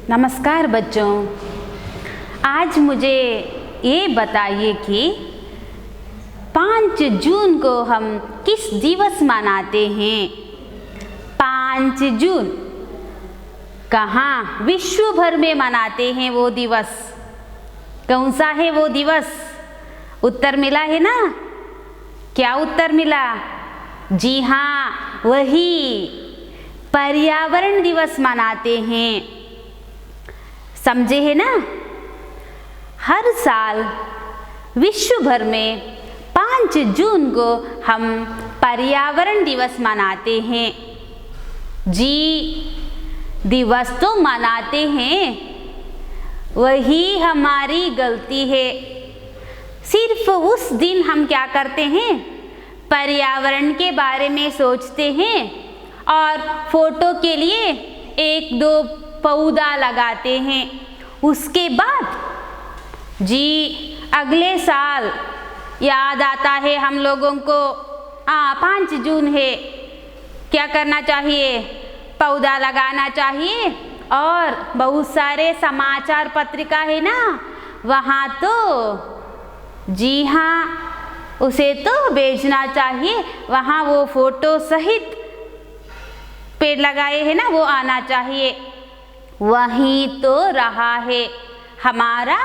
नमस्कार बच्चों, आज मुझे ये बताइए कि 5 जून को हम किस दिवस मनाते हैं। 5 जून कहाँ विश्व भर में मनाते हैं वो दिवस? कौन सा है वो दिवस? उत्तर मिला है ना? क्या उत्तर मिला? जी हाँ, वही पर्यावरण दिवस मनाते हैं। समझे है ना? हर साल विश्व भर में 5 जून को हम पर्यावरण दिवस मनाते हैं। जी, दिवस तो मनाते हैं, वही हमारी गलती है। सिर्फ उस दिन हम क्या करते हैं? पर्यावरण के बारे में सोचते हैं और फोटो के लिए 1-2 पौधा लगाते हैं। उसके बाद जी अगले साल याद आता है हम लोगों को, 5 जून है, क्या करना चाहिए? पौधा लगाना चाहिए। और बहुत सारे समाचार पत्रिका है ना, वहाँ तो जी हाँ, उसे तो भेजना चाहिए। वहाँ वो फोटो सहित पेड़ लगाए हैं ना, वो आना चाहिए। वही तो रहा है हमारा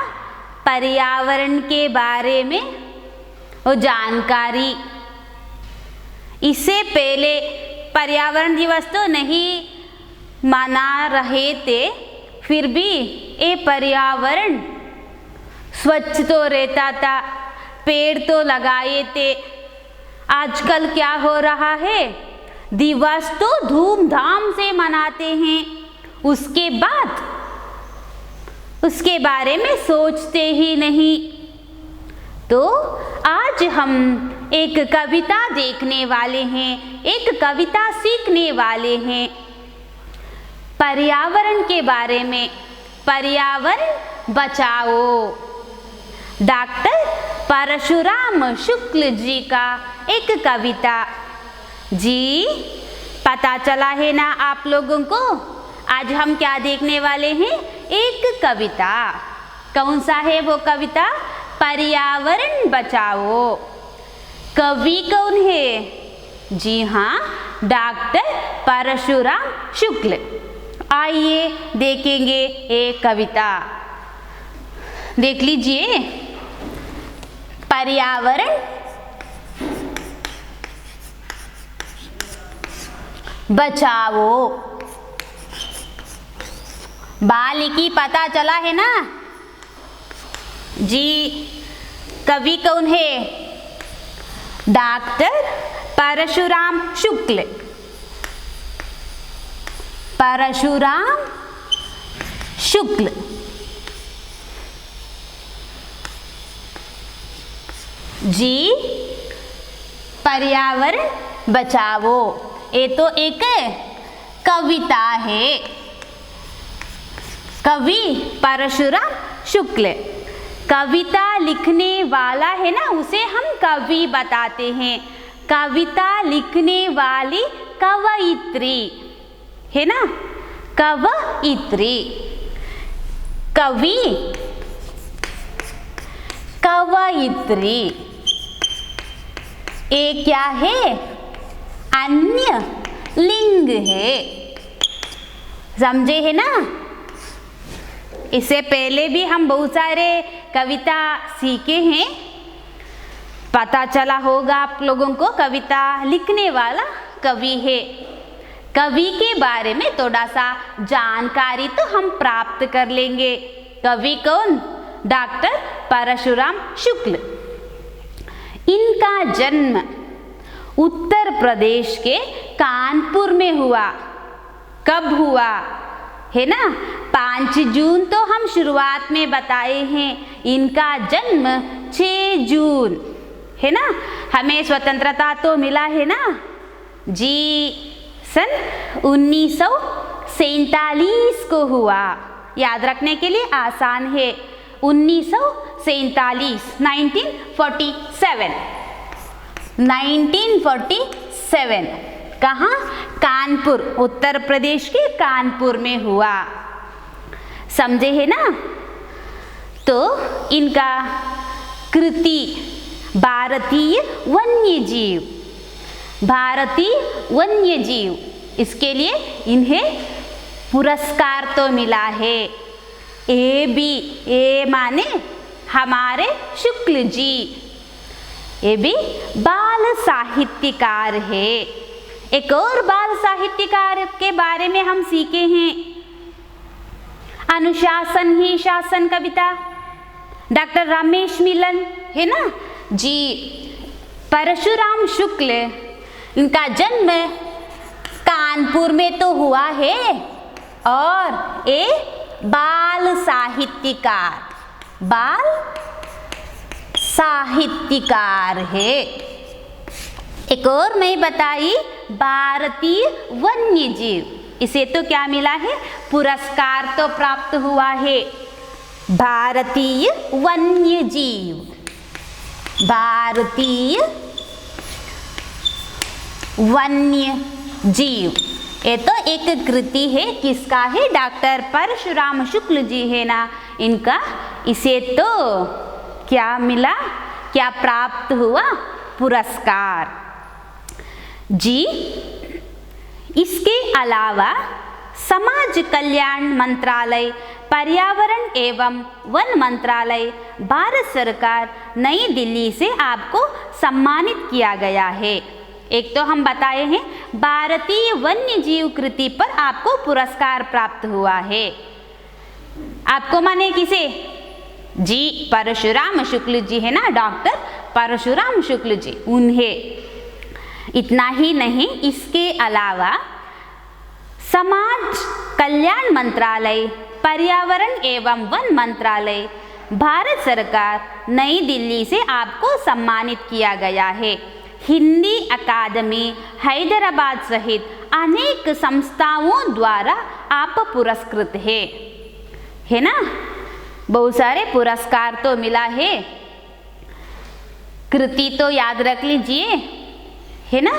पर्यावरण के बारे में वो जानकारी। इससे पहले पर्यावरण दिवस तो नहीं मना रहे थे, फिर भी ये पर्यावरण स्वच्छ तो रहता था, पेड़ तो लगाए थे। आजकल क्या हो रहा है? दिवस तो धूमधाम से मनाते हैं, उसके बाद उसके बारे में सोचते ही नहीं। तो आज हम एक कविता देखने वाले हैं, एक कविता सीखने वाले हैं पर्यावरण के बारे में। पर्यावरण बचाओ, डॉक्टर परशुराम शुक्ल जी का एक कविता। जी, पता चला है ना आप लोगों को? आज हम क्या देखने वाले हैं? एक कविता। कौन सा है वो कविता? पर्यावरण बचाओ। कवि कौन है? जी हाँ, डॉक्टर परशुराम शुक्ल। आइए देखेंगे एक कविता। देख लीजिए, पर्यावरण बचाओ। बालिकी पता चला है ना? जी, कवि कौन है? डॉक्टर परशुराम शुक्ल। परशुराम शुक्ल। जी, पर्यावरण बचाओ, ये तो एक कविता है। कवि परशुराम शुक्ल। कविता लिखने वाला है ना, उसे हम कवि बताते हैं। कविता लिखने वाली कवयित्री है ना, कवयित्री। कवि, कवयित्री, ये क्या है? अन्य लिंग है। समझे है ना? इससे पहले भी हम बहुत सारे कविता सीखे हैं। पता चला होगा आप लोगों को, कविता लिखने वाला कवि है। कवि के बारे में थोड़ा सा जानकारी तो हम प्राप्त कर लेंगे। कवि कौन? डॉक्टर परशुराम शुक्ल। इनका जन्म उत्तर प्रदेश के कानपुर में हुआ। कब हुआ है ना? 5 जून तो हम शुरुआत में बताए हैं। इनका जन्म 6 जून है ना। हमें स्वतंत्रता तो मिला है ना जी, सन 1947 को हुआ। याद रखने के लिए आसान है, 1947 1947 कहाँ? कानपुर, उत्तर प्रदेश के कानपुर में हुआ। समझे है ना? तो इनका कृति भारतीय वन्य जीव, इसके लिए इन्हें पुरस्कार तो मिला है। ए माने हमारे शुक्ल जी, ये भी बाल साहित्यकार है। एक और बाल साहित्यकार के बारे में हम सीखे हैं, अनुशासन ही शासन कविता, डॉक्टर रमेश मिलन, है ना जी। परशुराम शुक्ल, इनका जन्म कानपुर में तो हुआ है और ये बाल साहित्यकार है। एक और मैं बताई, भारतीय वन्य जीव, इसे तो क्या मिला है? पुरस्कार तो प्राप्त हुआ है। भारतीय वन्य जीव, भारतीय वन्य जीव, ये तो एक कृति है। किसका है? डॉक्टर परशुराम शुक्ल जी है ना, इनका। इसे तो क्या मिला, क्या प्राप्त हुआ? पुरस्कार जी। इसके अलावा समाज कल्याण मंत्रालय, पर्यावरण एवं वन मंत्रालय, भारत सरकार, नई दिल्ली से आपको सम्मानित किया गया है। एक तो हम बताए हैं, भारतीय वन्य जीव कृति पर आपको पुरस्कार प्राप्त हुआ है। आपको माने किसे? जी, परशुराम शुक्ल जी है ना, डॉक्टर परशुराम शुक्ल जी, उन्हें। इतना ही नहीं, इसके अलावा समाज कल्याण मंत्रालय, पर्यावरण एवं वन मंत्रालय, भारत सरकार, नई दिल्ली से आपको सम्मानित किया गया है। हिंदी अकादमी हैदराबाद सहित अनेक संस्थाओं द्वारा आप पुरस्कृत है ना। बहुत सारे पुरस्कार तो मिला है। कृति तो याद रख लीजिए, है ना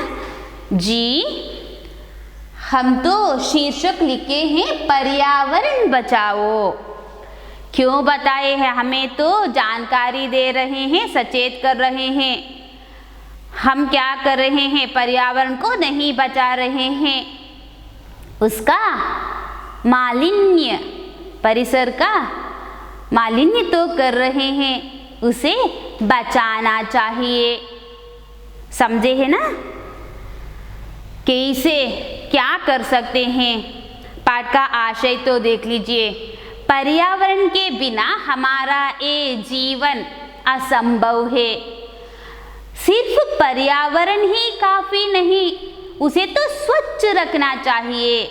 जी। हम तो शीर्षक लिखे हैं पर्यावरण बचाओ। क्यों बताए हैं? हमें तो जानकारी दे रहे हैं, सचेत कर रहे हैं। हम क्या कर रहे हैं? पर्यावरण को नहीं बचा रहे हैं, उसका मालिन्य, परिसर का मालिन्य तो कर रहे हैं, उसे बचाना चाहिए। समझे है ना? कैसे क्या कर सकते हैं? पाठ का आशय तो देख लीजिए। पर्यावरण के बिना हमारा ये जीवन असंभव है। सिर्फ पर्यावरण ही काफी नहीं, उसे तो स्वच्छ रखना चाहिए।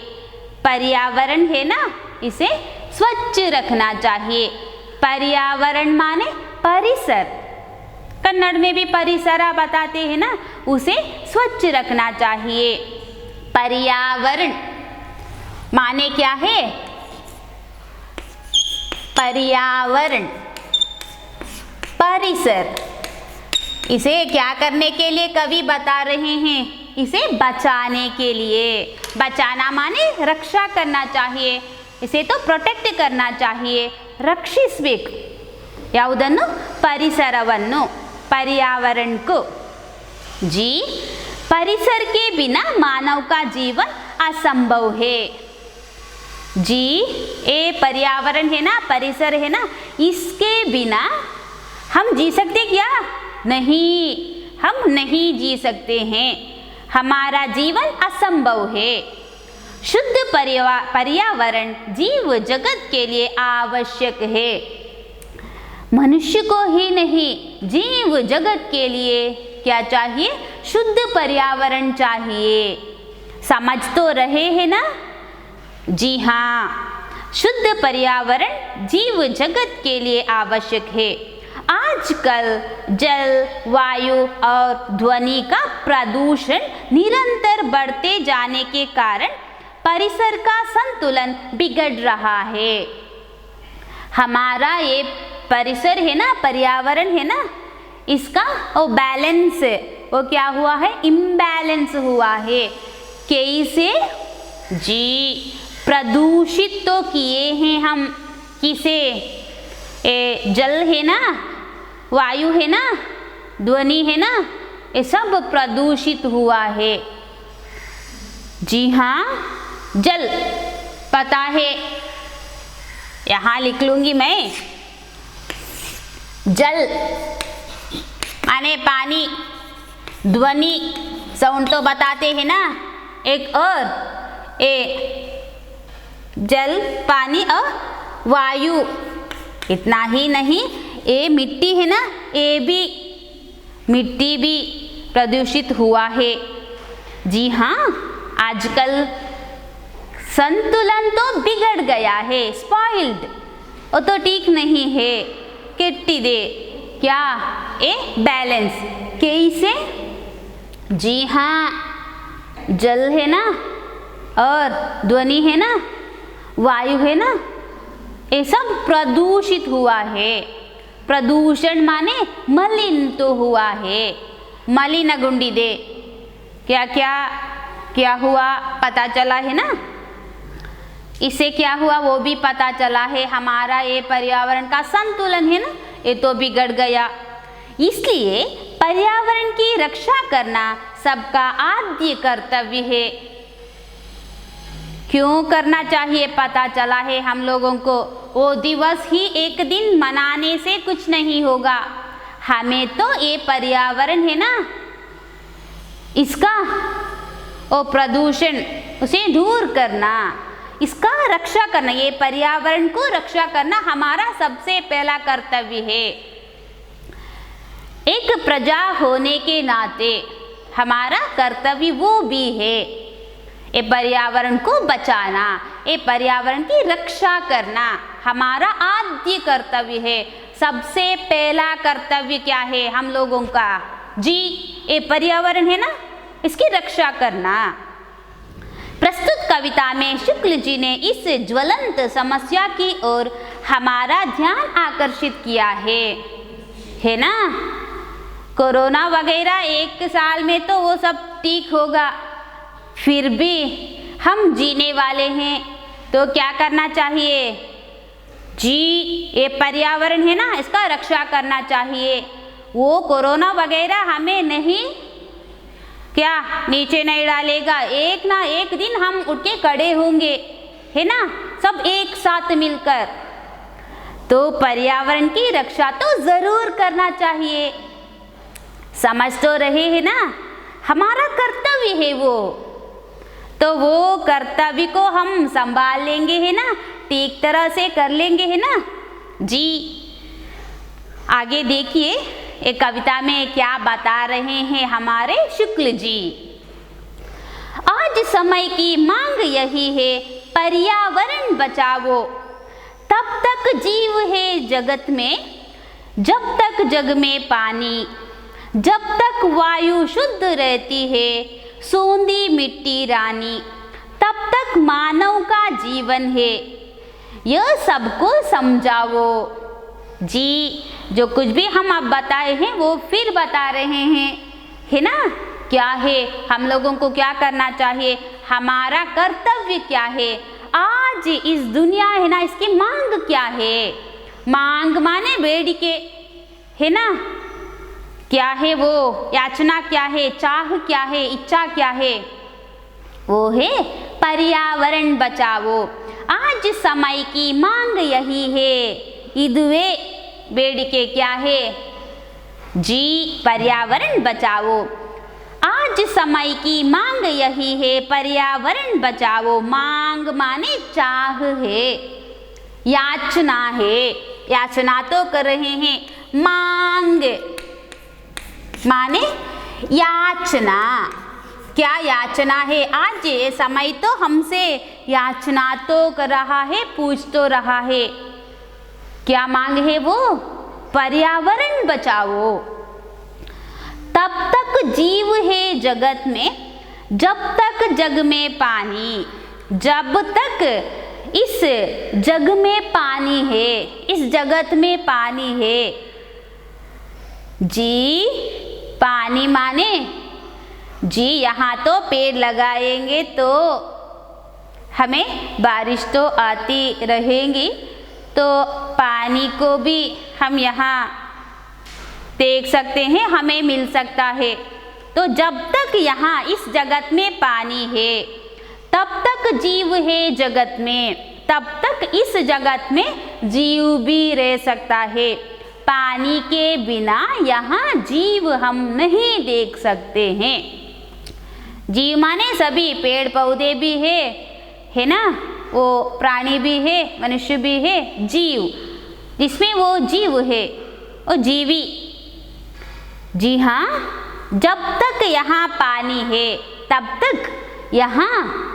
पर्यावरण है ना, इसे स्वच्छ रखना चाहिए। पर्यावरण माने परिसर, कन्नड़ में भी परिसरा बताते हैं ना, उसे स्वच्छ रखना चाहिए। पर्यावरण माने क्या है? पर्यावरण, परिसर। इसे क्या करने के लिए कवि बता रहे हैं? इसे बचाने के लिए। बचाना माने रक्षा करना चाहिए, इसे तो प्रोटेक्ट करना चाहिए, रक्षिसಬೇಕು ಯಾವುದನ್ನು? ಪರಿಸರವನ್ನು, पर्यावरण को जी। परिसर के बिना मानव का जीवन असंभव है जी। ये पर्यावरण है ना, परिसर है ना, इसके बिना हम जी सकते क्या? नहीं, हम नहीं जी सकते हैं। हमारा जीवन असंभव है। शुद्ध पर्यावरण जीव जगत के लिए आवश्यक है। मनुष्य को ही नहीं, जीव जगत के लिए क्या चाहिए? शुद्ध पर्यावरण चाहिए। समझ तो रहे हैं ना? जी हाँ, शुद्ध पर्यावरण जीव जगत के लिए आवश्यक है। आजकल जल, वायु और ध्वनि का प्रदूषण निरंतर बढ़ते जाने के कारण परिसर का संतुलन बिगड़ रहा है। हमारा ये परिसर है ना, पर्यावरण है ना, इसका वो बैलेंस, वो क्या हुआ है, इम्बैलेंस हुआ है। कैसे जी, प्रदूषित तो किए हैं हम, किसे, जल है ना, वायु है ना, ध्वनि है ना, ये सब प्रदूषित हुआ है। जी हाँ, जल पता है, यहाँ लिख लूंगी मैं, जल माने पानी, ध्वनि साउंड तो बताते हैं ना, एक और जल, पानी और वायु। इतना ही नहीं, ये मिट्टी है ना, ये भी, मिट्टी भी प्रदूषित हुआ है। जी हाँ, आजकल संतुलन तो बिगड़ गया है, स्पॉइल्ड, वो तो ठीक नहीं है, किट्टी दे क्या, ए बैलेंस। कैसे, जी हाँ, जल है ना और ध्वनि है ना, वायु है ना, ये सब प्रदूषित हुआ है। प्रदूषण माने मलिन तो हुआ है, मलिन गुंडी दे, क्या क्या क्या हुआ पता चला है ना, इससे क्या हुआ वो भी पता चला है। हमारा ये पर्यावरण का संतुलन है ना, ये तो बिगड़ गया। इसलिए पर्यावरण की रक्षा करना सबका आद्य कर्तव्य है। क्यों करना चाहिए पता चला है हम लोगों को। वो दिवस ही एक दिन मनाने से कुछ नहीं होगा, हमें तो ये पर्यावरण है ना, इसका वो प्रदूषण उसे दूर करना, इसका रक्षा करना, ये पर्यावरण को रक्षा करना हमारा सबसे पहला कर्तव्य है। एक प्रजा होने के नाते हमारा कर्तव्य वो भी है, ये पर्यावरण को बचाना, ये पर्यावरण की रक्षा करना हमारा आद्य कर्तव्य है। सबसे पहला कर्तव्य क्या है हम लोगों का जी, ये पर्यावरण है ना, इसकी रक्षा करना। प्रस्तुत कविता में शुक्ल जी ने इस ज्वलंत समस्या की ओर हमारा ध्यान आकर्षित किया है ना। कोरोना वगैरह एक साल में तो वो सब ठीक होगा, फिर भी हम जीने वाले हैं तो क्या करना चाहिए जी, ये पर्यावरण है ना, इसका रक्षा करना चाहिए। वो कोरोना वगैरह हमें नहीं क्या नीचे नहीं डालेगा, एक ना एक दिन हम उठ के खड़े होंगे, है ना, सब एक साथ मिलकर। तो पर्यावरण की रक्षा तो जरूर करना चाहिए। समझ तो रहे हैं ना, हमारा कर्तव्य है वो, तो वो कर्तव्य को हम संभाल लेंगे, है ना, ठीक तरह से कर लेंगे, है ना जी। आगे देखिए एक कविता में क्या बता रहे हैं हमारे शुक्ल जी। आज समय की मांग यही है, पर्यावरण बचाओ, तब तक जीव है जगत में, जब तक जग में पानी, जब तक वायु शुद्ध रहती है, सोंधी मिट्टी रानी, तब तक मानव का जीवन है, यह सबको समझाओ जी। जो कुछ भी हम अब बताए हैं वो फिर बता रहे हैं, है ना, क्या है हम लोगों को क्या करना चाहिए, हमारा कर्तव्य क्या है। आज इस दुनिया है ना, इसकी मांग क्या है, मांग माने बेड़िके, है ना, क्या है वो, याचना क्या है, चाह क्या है, इच्छा क्या है, वो है पर्यावरण बचाओ। आज समय की मांग यही है, इदुवे बेड़िके क्या है जी, पर्यावरण बचाओ। आज समय की मांग यही है, पर्यावरण बचाओ। मांग माने चाह है, याचना है, याचना तो कर रहे हैं, मांग माने याचना, क्या याचना है। आज ये समय तो हमसे याचना तो कर रहा है, पूछ तो रहा है, क्या मांग है वो, पर्यावरण बचाओ। तब तक जीव है जगत में, जब तक जग में पानी, जब तक इस जग में पानी है, इस जगत में पानी है। जी पानी माने जी यहाँ तो पेड़ लगाएंगे तो हमें बारिश तो आती रहेगी, तो पानी को भी हम यहाँ देख सकते हैं, हमें मिल सकता है। तो जब तक यहाँ इस जगत में पानी है तब तक जीव है जगत में, तब तक इस जगत में जीव भी रह सकता है। पानी के बिना यहाँ जीव हम नहीं देख सकते हैं। जीव माने सभी पेड़ पौधे भी है ना, वो प्राणी भी है, मनुष्य भी है, जीव जिसमें वो जीव है वो जीवी। जी हाँ, जब तक यहाँ पानी है तब तक यहाँ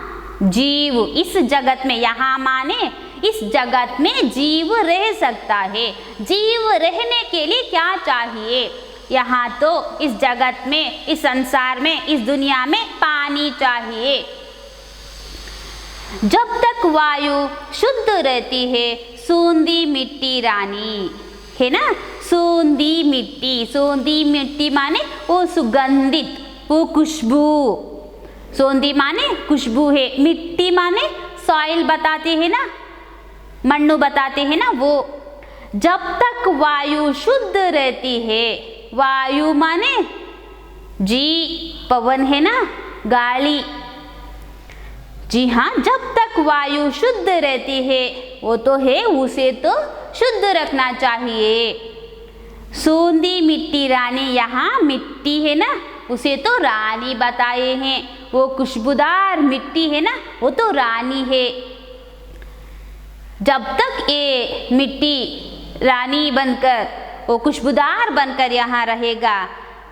जीव इस जगत में, यहाँ माने इस जगत में जीव रह सकता है। जीव रहने के लिए क्या चाहिए? यहाँ तो इस जगत में, इस संसार में, इस दुनिया में पानी चाहिए। जब तक वायु शुद्ध रहती है, सूंधी मिट्टी रानी है ना, सूंधी मिट्टी माने वो सुगंधित, वो खुशबू। सूंधी माने खुशबू है, मिट्टी माने सॉइल बताते हैं ना, मन्नू बताते हैं ना वो। जब तक वायु शुद्ध रहती है, वायु माने जी पवन है ना, गाली। जी हाँ, जब तक वायु शुद्ध रहती है वो तो है, उसे तो शुद्ध रखना चाहिए। सूंधी मिट्टी रानी, यहाँ मिट्टी है ना उसे तो रानी बताए हैं, वो खुशबूदार मिट्टी है ना वो तो रानी है। जब तक ये मिट्टी रानी बनकर, वो खुशबूदार बनकर यहाँ रहेगा,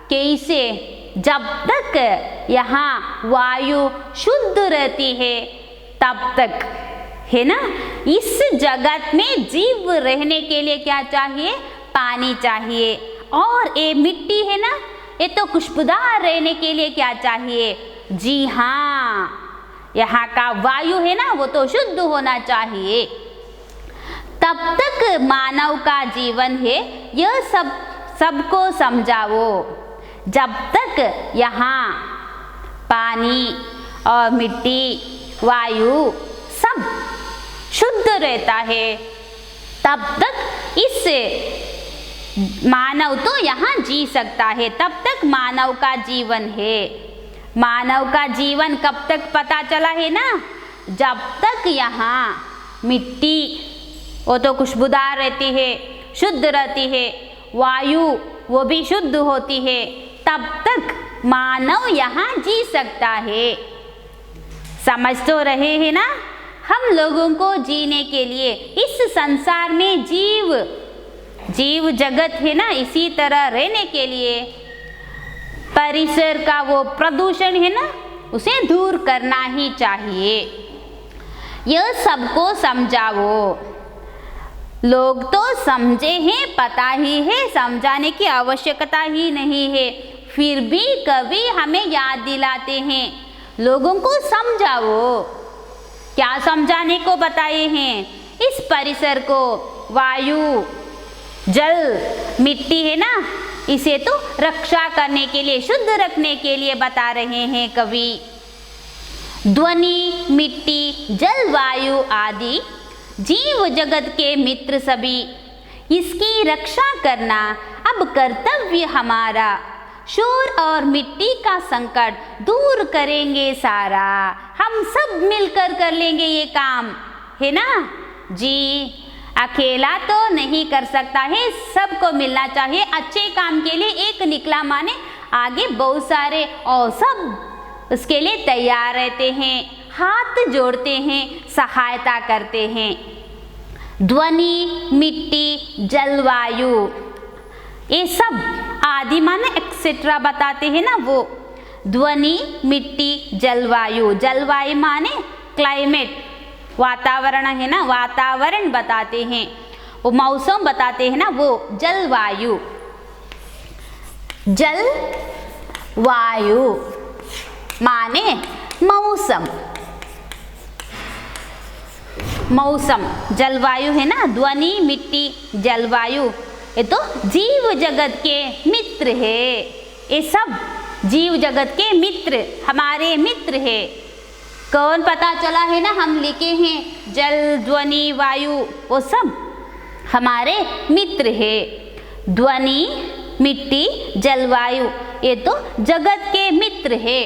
कैसे? जब तक यहाँ वायु शुद्ध रहती है तब तक, है ना। इस जगत में जीव रहने के लिए क्या चाहिए? पानी चाहिए। और ये मिट्टी है ना, ये तो खुशबूदार रहने के लिए क्या चाहिए? जी हाँ, यहाँ का वायु है ना वो तो शुद्ध होना चाहिए। तब तक मानव का जीवन है, यह सबको समझाओ। जब तक यहाँ पानी और मिट्टी, वायु सब शुद्ध रहता है तब तक इस मानव तो यहाँ जी सकता है, तब तक मानव का जीवन है। मानव का जीवन कब तक पता चला है ना? जब तक यहाँ मिट्टी वो तो खुशबूदार रहती है, शुद्ध रहती है, वायु वो भी शुद्ध होती है, तब तक मानव यहाँ जी सकता है। समझ तो रहे हैं ना? हम लोगों को जीने के लिए इस संसार में जीव जगत है ना, इसी तरह रहने के लिए परिसर का वो प्रदूषण है ना उसे दूर करना ही चाहिए। यह सबको समझाओ। लोग तो समझे हैं, पता ही है, समझाने की आवश्यकता ही नहीं है, फिर भी कभी हमें याद दिलाते हैं, लोगों को समझाओ। क्या समझाने को बताए हैं? इस परिसर को, वायु, जल, मिट्टी है ना, इसे तो रक्षा करने के लिए, शुद्ध रखने के लिए बता रहे हैं कवि। ध्वनि, मिट्टी, जल, वायु आदि जीव जगत के मित्र सभी, इसकी रक्षा करना अब कर्तव्य हमारा। शोर और मिट्टी का संकट दूर करेंगे सारा, हम सब मिलकर कर लेंगे ये काम, है ना जी। अकेला तो नहीं कर सकता है, सबको मिलना चाहिए। अच्छे काम के लिए एक निकला माने आगे बहुत सारे और सब उसके लिए तैयार रहते हैं, हाथ जोड़ते हैं, सहायता करते हैं। ध्वनि, मिट्टी, जलवायु, ये सब आदि माने एक्सेट्रा बताते हैं ना वो। ध्वनि, मिट्टी, जलवायु, जलवायु माने क्लाइमेट, वातावरण है ना, वातावरण बताते हैं, वो मौसम बताते हैं ना वो जलवायु। जल वायु माने मौसम। मौसम, जलवायु है ना, ध्वनि, मिट्टी, जलवायु, ये तो जीव जगत के मित्र है। ये सब जीव जगत के मित्र, हमारे मित्र है। कौन पता चला है ना, हम लिखे हैं जल, ध्वनि, वायु, वो सब हमारे मित्र है। ध्वनि, मिट्टी, जलवायु, ये तो जगत के मित्र है।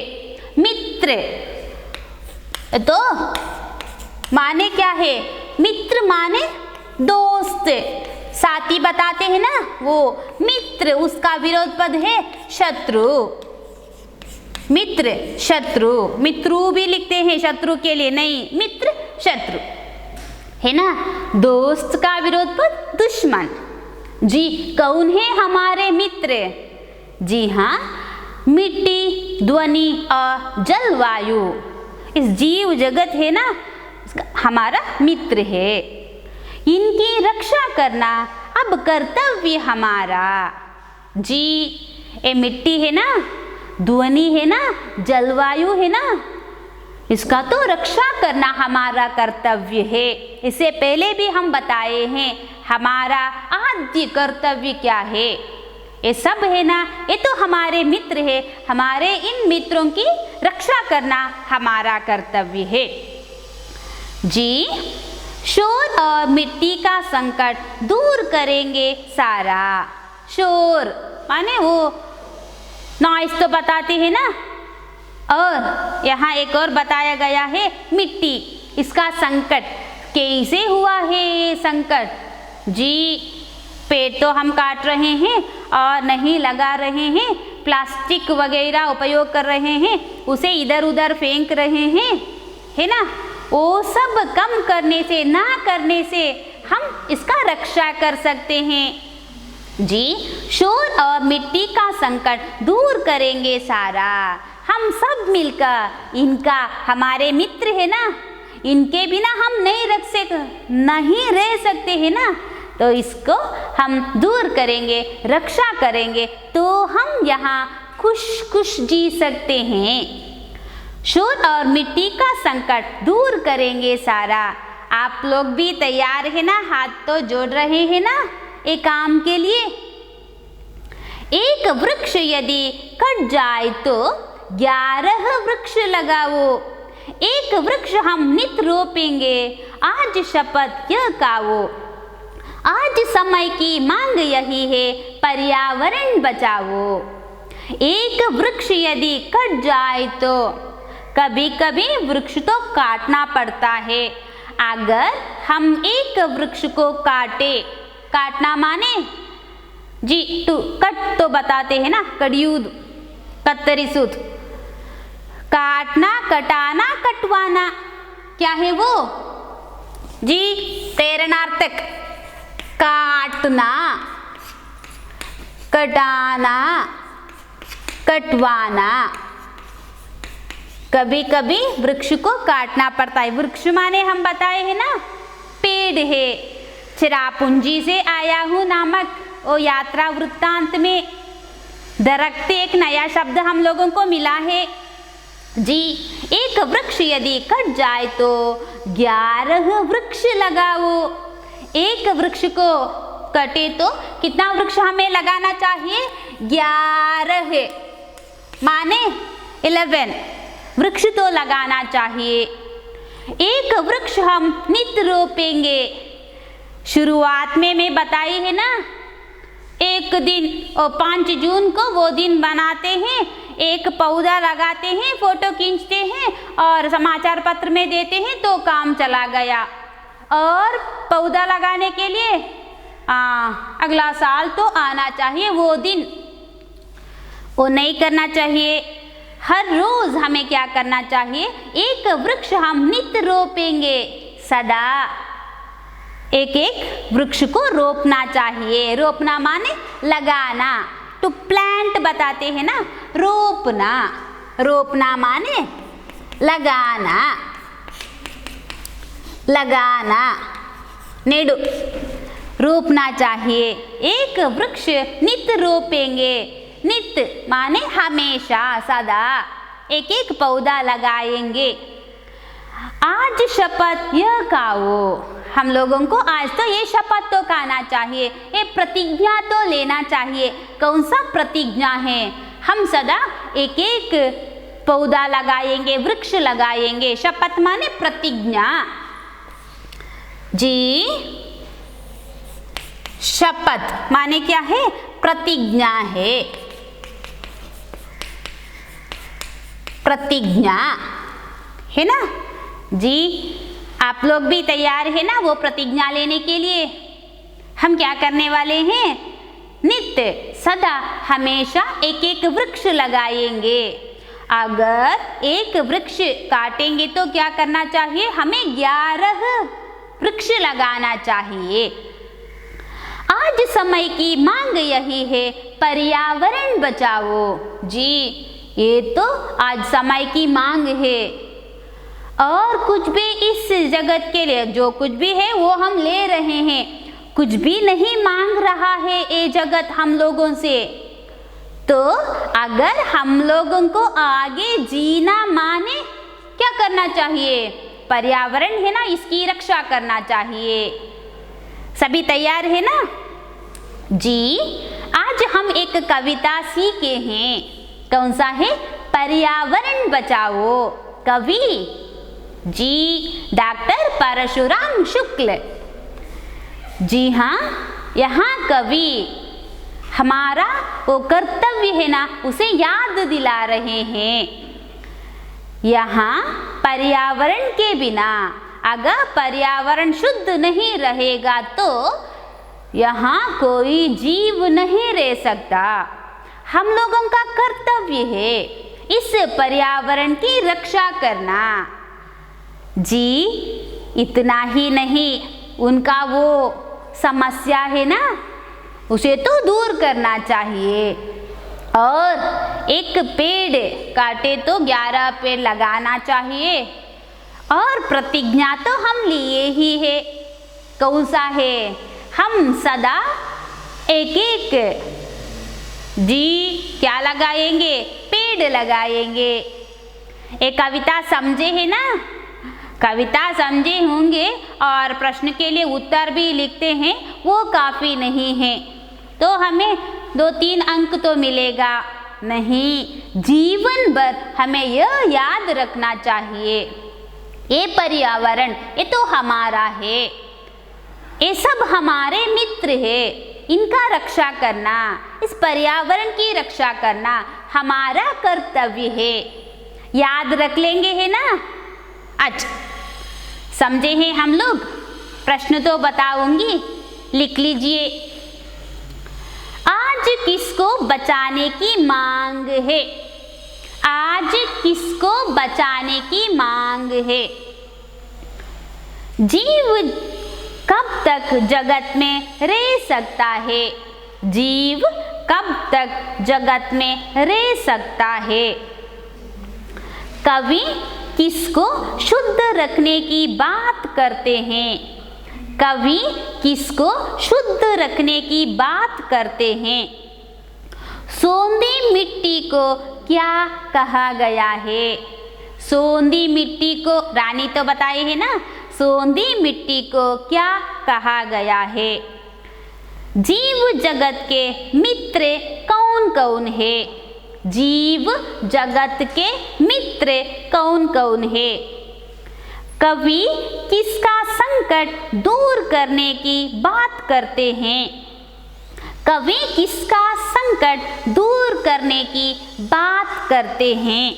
मित्र तो माने क्या है? मित्र माने दोस्त, साथी बताते हैं ना, वो मित्र, उसका विरोध पद है शत्रु। मित्र, शत्रु, मित्रु भी लिखते हैं शत्रु के लिए, नहीं, मित्र शत्रु है ना। दोस्त का विरोध पद दुश्मन। जी कौन है हमारे मित्र? जी हाँ, मिट्टी, ध्वनि और जलवायु, इस जीव जगत है ना, हमारा मित्र है। इनकी रक्षा करना अब कर्तव्य हमारा। जी ये मिट्टी है ना, ध्वनि है ना, जलवायु है ना, इसका तो रक्षा करना हमारा कर्तव्य है। इससे पहले भी हम बताए हैं हमारा आद्य कर्तव्य क्या है। ये सब है ना, ये तो हमारे मित्र है, हमारे इन मित्रों की रक्षा करना हमारा कर्तव्य है। जी शोर और मिट्टी का संकट दूर करेंगे सारा। शोर माने वो नॉइस तो बताते हैं ना, और यहाँ एक और बताया गया है मिट्टी, इसका संकट कैसे हुआ है ये संकट? जी पेड़ तो हम काट रहे हैं और नहीं लगा रहे हैं, प्लास्टिक वगैरह उपयोग कर रहे हैं, उसे इधर उधर फेंक रहे हैं, है ना। वो सब कम करने से, ना करने से हम इसका रक्षा कर सकते हैं। जी शोर और मिट्टी का संकट दूर करेंगे सारा। हम सब मिलकर, इनका हमारे मित्र है ना, इनके बिना हम नहीं रह सकते है ना, तो इसको हम दूर करेंगे, रक्षा करेंगे, तो हम यहाँ खुश जी सकते हैं। शोर और मिट्टी का संकट दूर करेंगे सारा। आप लोग भी तैयार है ना, हाथ तो जोड़ रहे हैं ना एक काम के लिए। एक वृक्ष यदि कट जाए तो 11 वृक्ष लगाओ। एक वृक्ष हम नित रोपेंगे, आज शपथ यह खाओ। आज समय की मांग यही है, पर्यावरण बचाओ। एक वृक्ष यदि कट जाए तो, कभी कभी वृक्ष तो काटना पड़ता है। अगर हम एक वृक्ष को काटे, काटना माने जी कट तो बताते हैं ना, कड़ियूद, कत्तरी सूत, काटना, कटाना, कटवाना, क्या है वो? जी तेरनार्थक, काटना, कटाना, कटवाना। कभी कभी वृक्ष को काटना पड़ता है। वृक्ष माने हम बताए हैं ना, पेड़ है। चिरापुंजी से आया हूँ नामक वो यात्रा वृत्तांत में दरख्त एक नया शब्द हम लोगों को मिला है। जी एक वृक्ष यदि कट जाए तो 11 वृक्ष लगाओ। एक वृक्ष को कटे तो कितना वृक्ष हमें लगाना चाहिए? 11 माने 11 वृक्ष तो लगाना चाहिए। एक वृक्ष हम नित्य रोपेंगे। शुरुआत में मैं बताई है ना, एक दिन 5 जून को वो दिन बनाते हैं, एक पौधा लगाते हैं, फोटो खींचते हैं और समाचार पत्र में देते हैं तो काम चला गया। और पौधा लगाने के लिए अगला साल तो आना चाहिए वो दिन, वो नहीं करना चाहिए। हर रोज हमें क्या करना चाहिए? एक वृक्ष हम नित्य रोपेंगे। सदा एक एक वृक्ष को रोपना चाहिए। रोपना माने लगाना, टू प्लांट बताते हैं ना, रोपना। रोपना माने लगाना, लगाना, नेडू, रोपना चाहिए। एक वृक्ष नित्य रोपेंगे। नित्य माने हमेशा, सदा एक एक पौधा लगाएंगे। आज शपथ यह खाओ। हम लोगों को आज तो ये शपथ तो खाना चाहिए, ये प्रतिज्ञा तो लेना चाहिए। कौन सा प्रतिज्ञा है? हम सदा एक एक पौधा लगाएंगे, वृक्ष लगाएंगे। शपथ माने प्रतिज्ञा। जी, शपथ माने क्या है? प्रतिज्ञा है। प्रतिज्ञा है ना जी। आप लोग भी तैयार है ना वो प्रतिज्ञा लेने के लिए? हम क्या करने वाले हैं? नित्य सदा हमेशा एक एक वृक्ष लगाएंगे। अगर एक वृक्ष काटेंगे तो क्या करना चाहिए? हमें 11 वृक्ष लगाना चाहिए। आज समय की मांग यही है, पर्यावरण बचाओ। जी, ये तो आज समय की मांग है। और कुछ भी इस जगत के लिए जो कुछ भी है वो हम ले रहे हैं। कुछ भी नहीं मांग रहा है ये जगत हम लोगों से। तो अगर हम लोगों को आगे जीना माने क्या करना चाहिए? पर्यावरण है ना, इसकी रक्षा करना चाहिए। सभी तैयार है ना जी? आज हम एक कविता सीखे हैं। कौन सा है? पर्यावरण बचाओ। कवि जी डॉक्टर परशुराम शुक्ल। जी हाँ, यहाँ कवि हमारा वो कर्तव्य है ना उसे याद दिला रहे हैं। यहाँ पर्यावरण के बिना, अगर पर्यावरण शुद्ध नहीं रहेगा तो यहाँ कोई जीव नहीं रह सकता। हम लोगों का कर्तव्य है इस पर्यावरण की रक्षा करना। जी, इतना ही नहीं, उनका वो समस्या है ना उसे तो दूर करना चाहिए। और एक पेड़ काटे तो 11 पेड़ लगाना चाहिए। और प्रतिज्ञा तो हम लिए ही है। कौन सा है? हम सदा एक एक जी क्या लगाएंगे? पेड़ लगाएंगे। एक कविता समझे है ना? कविता समझे होंगे और प्रश्न के लिए उत्तर भी लिखते हैं, वो काफ़ी नहीं है तो हमें 2-3 अंक तो मिलेगा नहीं। जीवन भर हमें यह याद रखना चाहिए, ये पर्यावरण ये तो हमारा है, ये सब हमारे मित्र है। इनका रक्षा करना, इस पर्यावरण की रक्षा करना हमारा कर्तव्य है। याद रख लेंगे है ना? अच्छा, समझे हैं हम लोग? प्रश्न तो बताऊंगी, लिख लीजिए। आज किसको बचाने की मांग है? आज किसको बचाने की मांग है? जीव कब तक जगत में रह सकता है? जीव कब तक जगत में रह सकता है? कवि किसको शुद्ध रखने की बात करते हैं? कवि किसको शुद्ध रखने की बात करते हैं? सोंधी मिट्टी को क्या कहा गया है? सोंधी मिट्टी को रानी तो बताए है ना, सोंधी मिट्टी को क्या कहा गया है? जीव जगत के मित्र कौन कौन है? जीव जगत के मित्र कौन कौन है? कवि किसका संकट दूर करने की बात करते हैं? कवि किसका संकट दूर करने की बात करते हैं?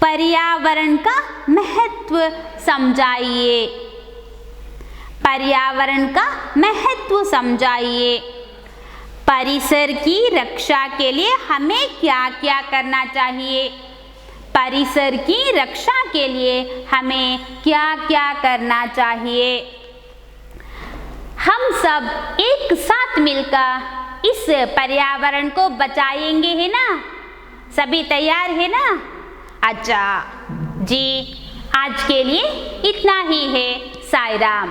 पर्यावरण का महत्व समझाइए। पर्यावरण का महत्व समझाइए। परिसर की रक्षा के लिए हमें क्या क्या करना चाहिए? परिसर की रक्षा के लिए हमें क्या क्या करना चाहिए? हम सब एक साथ मिलकर इस पर्यावरण को बचाएंगे है ना? सभी तैयार है ना? अच्छा जी, आज के लिए इतना ही है। साईं राम।